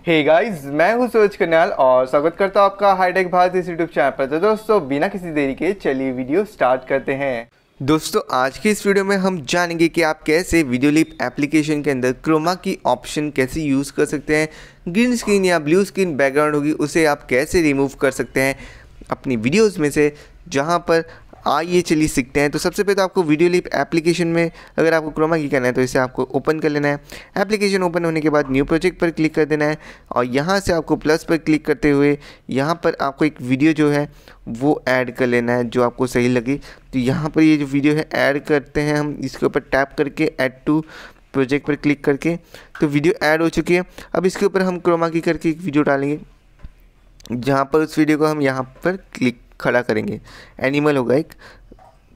Hey guys, मैं हूं सूरज कन्याल और स्वागत करता हूं आपका हाईटेक भारत इस यूट्यूब चैनल पर। तो दोस्तों, बिना किसी देरी के चलिए वीडियो स्टार्ट करते हैं। दोस्तों, आज के इस वीडियो में हम जानेंगे कि आप कैसे वीडियोलिप एप्लीकेशन के अंदर क्रोमा की ऑप्शन कैसे यूज़ कर सकते हैं। ग्रीन स्क्रीन या ब्लू स्क्रीन बैकग्राउंड होगी उसे आप कैसे रिमूव कर सकते हैं अपनी वीडियोज़ में से, जहाँ पर आइए चलिए सीखते हैं। तो सबसे पहले तो आपको वीडियोलिप एप्लीकेशन में अगर आपको क्रोमा की करना है तो इसे आपको ओपन कर लेना है। एप्लीकेशन ओपन होने के बाद न्यू प्रोजेक्ट पर क्लिक कर देना है और यहाँ से आपको प्लस पर क्लिक करते हुए यहाँ पर आपको एक वीडियो जो है वो ऐड कर लेना है जो आपको सही लगे। तो यहाँ पर ये जो वीडियो है ऐड करते हैं हम, इसके ऊपर टैप करके ऐड टू प्रोजेक्ट पर क्लिक करके तो वीडियो ऐड हो चुकी है। अब इसके ऊपर हम क्रोमा की करके एक वीडियो डालेंगे, जहाँ पर उस वीडियो को हम यहाँ पर क्लिक खड़ा करेंगे। एनिमल होगा एक।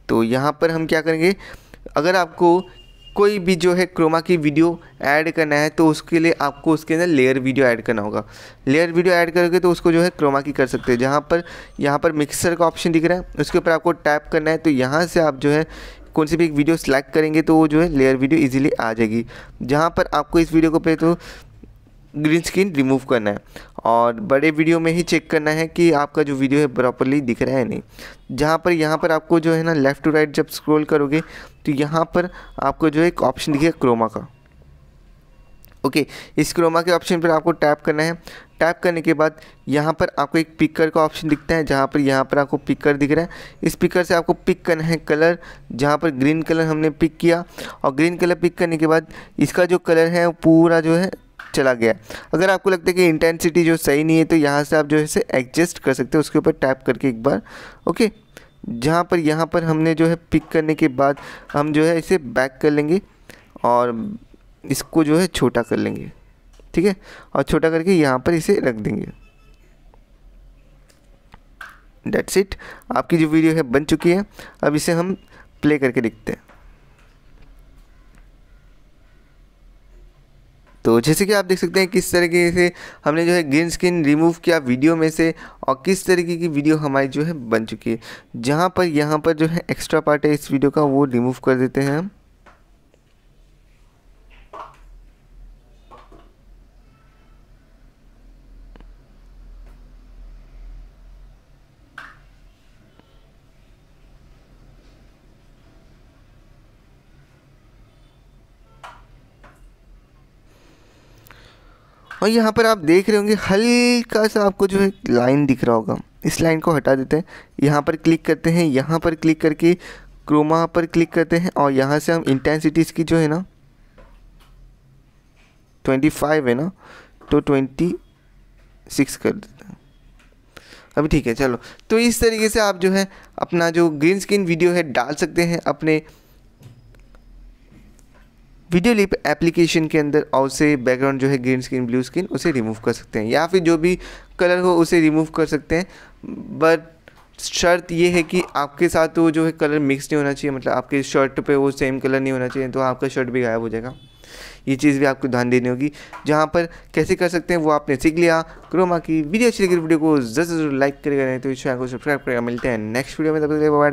तो यहाँ पर हम क्या करेंगे, अगर आपको कोई भी जो है क्रोमा की वीडियो ऐड करना है तो उसके लिए आपको उसके अंदर लेयर वीडियो ऐड करना होगा। लेयर वीडियो ऐड करके तो उसको जो है क्रोमा की कर सकते हैं। यहाँ पर मिक्सर का ऑप्शन दिख रहा है, उसके ऊपर आपको टैप करना है। तो यहाँ से आप जो है कौन सी भी एक वीडियो सेलेक्ट करेंगे तो वो जो है लेयर वीडियो इजीली आ जाएगी। जहाँ पर आपको इस वीडियो को पहले तो ग्रीन स्क्रीन रिमूव करना है और बड़े वीडियो में ही चेक करना है कि आपका जो वीडियो है प्रॉपरली दिख रहा है नहीं। यहाँ पर आपको जो है ना लेफ़्ट टू राइट जब स्क्रॉल करोगे तो यहाँ पर आपको जो है एक ऑप्शन दिखेगा क्रोमा का। ओके, इस क्रोमा के ऑप्शन पर आपको टैप करना है। टैप करने के बाद यहाँ पर आपको एक पिकर का ऑप्शन दिखता है, जहाँ पर आपको पिकर दिख रहा है। इस पिकर से आपको पिक करना है कलर, जहाँ पर ग्रीन कलर हमने पिक किया और ग्रीन कलर पिक करने के बाद इसका जो कलर है वो पूरा जो है चला गया। अगर आपको लगता है कि इंटेंसिटी जो सही नहीं है तो यहाँ से आप जो है इसे एडजस्ट कर सकते हो, उसके ऊपर टैप करके एक बार। ओके, यहाँ पर हमने जो है पिक करने के बाद हम जो है इसे बैक कर लेंगे और इसको जो है छोटा कर लेंगे, ठीक है। और छोटा करके यहाँ पर इसे रख देंगे। दैट्स इट, आपकी जो वीडियो है बन चुकी है। अब इसे हम प्ले करके देखते हैं। तो जैसे कि आप देख सकते हैं किस तरीके से हमने जो है ग्रीन स्क्रीन रिमूव किया वीडियो में से और किस तरीके की वीडियो हमारी जो है बन चुकी है। यहाँ पर जो है एक्स्ट्रा पार्ट है इस वीडियो का वो रिमूव कर देते हैं हम। और यहाँ पर आप देख रहे होंगे हल्का सा आपको जो है लाइन दिख रहा होगा, इस लाइन को हटा देते हैं। यहाँ पर क्लिक करते हैं, यहाँ पर क्लिक करके क्रोमा पर क्लिक करते हैं और यहाँ से हम इंटेंसिटी इसकी जो है ना 25 है ना, तो 26 कर देते हैं। अभी ठीक है, चलो। तो इस तरीके से आप जो है अपना जो ग्रीन स्क्रीन वीडियो है डाल सकते हैं अपने वीडियोलिप एप्लीकेशन के अंदर और उसे बैकग्राउंड जो है ग्रीन स्क्रीन ब्लू स्क्रीन उसे रिमूव कर सकते हैं, या फिर जो भी कलर हो उसे रिमूव कर सकते हैं। बट शर्त ये है कि आपके साथ वो जो है कलर मिक्स नहीं होना चाहिए, मतलब आपके शर्ट पे वो सेम कलर नहीं होना चाहिए, तो आपका शर्ट भी गायब हो जाएगा। ये चीज़ भी आपको ध्यान देनी होगी। जहाँ पर कैसे कर सकते हैं वो आपने सीख लिया। क्रोमा की वीडियो अच्छी लगी वीडियो को ज़रूर लाइक करेगा, नहीं तो इस चैनल को सब्सक्राइब करेगा। मिलते हैं नेक्स्ट वीडियो में, तब तक के लिए बाय।